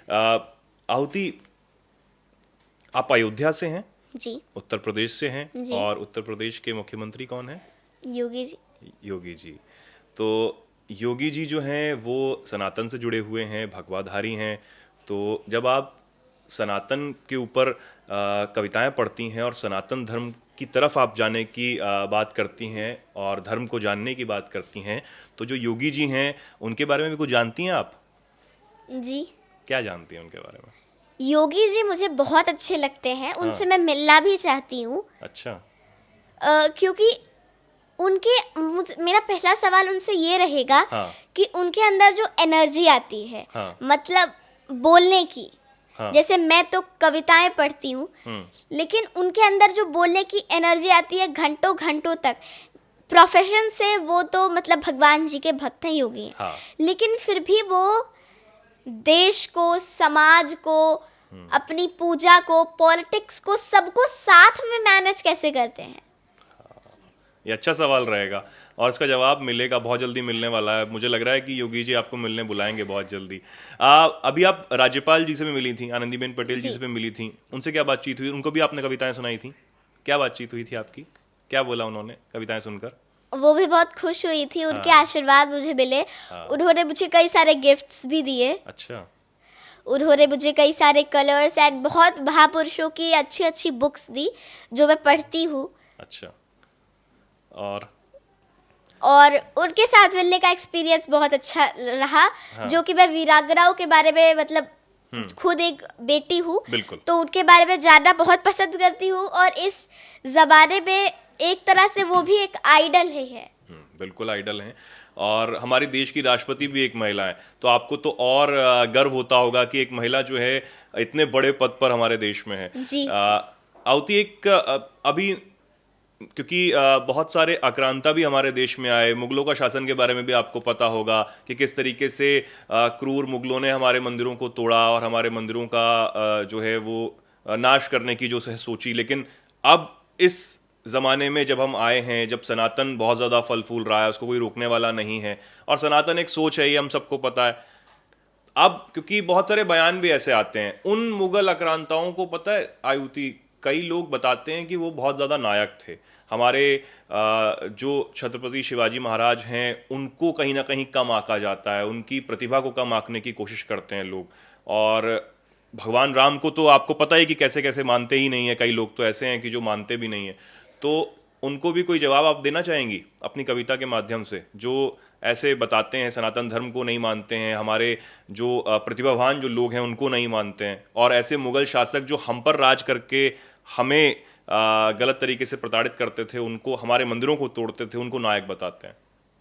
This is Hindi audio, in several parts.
आहुति, आप अयोध्या से हैं? जी। उत्तर प्रदेश से हैं। जी। और उत्तर प्रदेश के मुख्यमंत्री कौन है? योगी जी। योगी जी। तो योगी जी जो हैं वो सनातन से जुड़े हुए हैं, भगवाधारी हैं। तो जब आप सनातन के ऊपर कविताएं पढ़ती हैं और सनातन धर्म की तरफ आप जाने की बात करती हैं और धर्म को जानने की बात करती हैं, तो जो योगी जी हैं उनके बारे में भी कुछ जानती हैं आप? जी। क्या जानती हैं उनके बारे में? योगी जी मुझे बहुत अच्छे लगते हैं, उनसे मैं मिलना भी चाहती हूँ। अच्छा। क्योंकि मेरा पहला सवाल उनसे ये रहेगा कि उनके अंदर जो एनर्जी आती है, मतलब बोलने की, जैसे मैं तो कविताएं पढ़ती हूँ, लेकिन उनके अंदर जो बोलने की एनर्जी आती है घंटों घंटों तक। प्रोफेशन से वो तो मतलब भगवान जी के भक्त हैं योगी हैं, लेकिन फिर भी वो देश को, समाज को, अपनी पूजा को, पॉलिटिक्स को, सबको साथ में मैनेज कैसे करते हैं? ये अच्छा सवाल रहेगा और इसका जवाब मिलेगा, बहुत जल्दी मिलने वाला है। मुझे लग रहा है कि योगी जी आपको मिलने बुलाएंगे बहुत जल्दी। अभी आप राज्यपाल जी से भी मिली थी, आनंदीबेन पटेल जी से भी मिली थी, उनसे क्या बातचीत हुई? उनको भी आपने कविताएं सुनाई थी? क्या बातचीत हुई थी आपकी? क्या बोला उन्होंने कविताएं सुनकर? वो भी बहुत खुश हुई थी, उनके आशीर्वाद मुझे मिले। उन्होंने मुझे कई सारे गिफ्ट्स भी दिए। अच्छा। उन्होंने मुझे कई सारे कलर्स एंड बहुत महापुरुषों की अच्छी अच्छी बुक्स दी जो मैं पढ़ती हूँ। अच्छा। और उनके साथ मिलने का एक्सपीरियंस बहुत अच्छा रहा। जो कि मैं वीरांगनाओं के बारे में, मतलब खुद एक बेटी हूँ, तो उनके बारे में जानना बहुत पसंद करती हूँ। और इस जमाने में एक तरह से वो भी एक आइडल है। बिल्कुल आइडल हैं। और हमारे देश की राष्ट्रपति भी एक महिला है, तो आपको तो और गर्व होता होगा कि एक महिला जो है इतने बड़े पद पर हमारे देश में है। जी। आउती, एक अभी क्योंकि बहुत सारे आक्रांता भी हमारे देश में आए, मुगलों का शासन के बारे में भी आपको पता होगा कि किस तरीके से क्रूर मुगलों ने हमारे मंदिरों को तोड़ा और हमारे मंदिरों का जो है वो नाश करने की जो है सोची। लेकिन अब इस ज़माने में जब हम आए हैं, जब सनातन बहुत ज़्यादा फल फूल रहा है, उसको कोई रोकने वाला नहीं है, और सनातन एक सोच है, ये हम सबको पता है। अब क्योंकि बहुत सारे बयान भी ऐसे आते हैं उन मुगल आक्रांताओं को, पता है आयुति, कई लोग बताते हैं कि वो बहुत ज़्यादा नायक थे। हमारे जो छत्रपति शिवाजी महाराज हैं उनको कहीं ना कहीं कम आंका जाता है, उनकी प्रतिभा को कम आंकने की कोशिश करते हैं लोग। और भगवान राम को तो आपको पता ही कि कैसे कैसे मानते ही नहीं है, कई लोग तो ऐसे हैं कि जो मानते भी नहीं है। तो उनको भी कोई जवाब आप देना चाहेंगी अपनी कविता के माध्यम से, जो ऐसे बताते हैं सनातन धर्म को नहीं मानते हैं, हमारे जो प्रतिभावान जो लोग हैं उनको नहीं मानते हैं, और ऐसे मुगल शासक जो हम पर राज करके हमें गलत तरीके से प्रताड़ित करते थे, उनको, हमारे मंदिरों को तोड़ते थे, उनको नायक बताते हैं?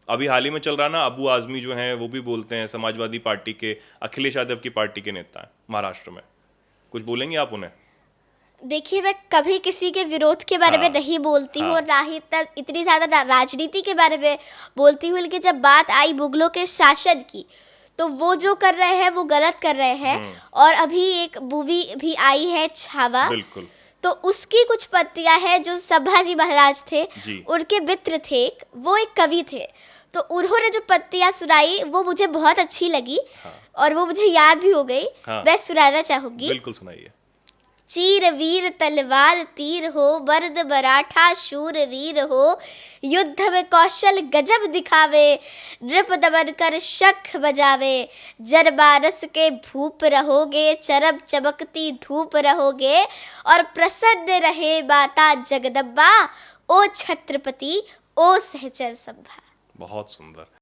अभी हाल ही में चल रहा ना, अबू आजमी जो हैं वो भी बोलते हैं, समाजवादी पार्टी के, अखिलेश यादव की पार्टी के नेता हैं महाराष्ट्र में। कुछ बोलेंगे आप उन्हें? देखिए, मैं कभी किसी के विरोध के बारे में नहीं बोलती हूँ, और ना ही इतनी ज़्यादा राजनीति के बारे में बोलती हूँ। लेकिन जब बात आई मुगलों के शासन की, तो वो जो कर रहे हैं वो गलत कर रहे हैं। और अभी एक मूवी भी आई है छावा, बिल्कुल, तो उसकी कुछ पत्तियां हैं जो संभाजी महाराज थे, उनके मित्र थे, वो एक कवि थे, तो उन्होंने जो पत्तियां सुनाई वो मुझे बहुत अच्छी लगी। और वो मुझे याद भी हो गई। मैं सुनाना चाहूंगी। बिल्कुल सुनाइए। चीर वीर तलवार तीर हो, मर्द मराठा शूर वीर हो, युद्ध में कौशल गजब दिखावे, नृप दमन कर शंख बजावे, जनमानस के भूप रहोगे, चरम चमकती धूप रहोगे, और प्रसन्न रहे माता जगदम्बा, ओ छत्रपति ओ सहचर संभा। बहुत सुंदर।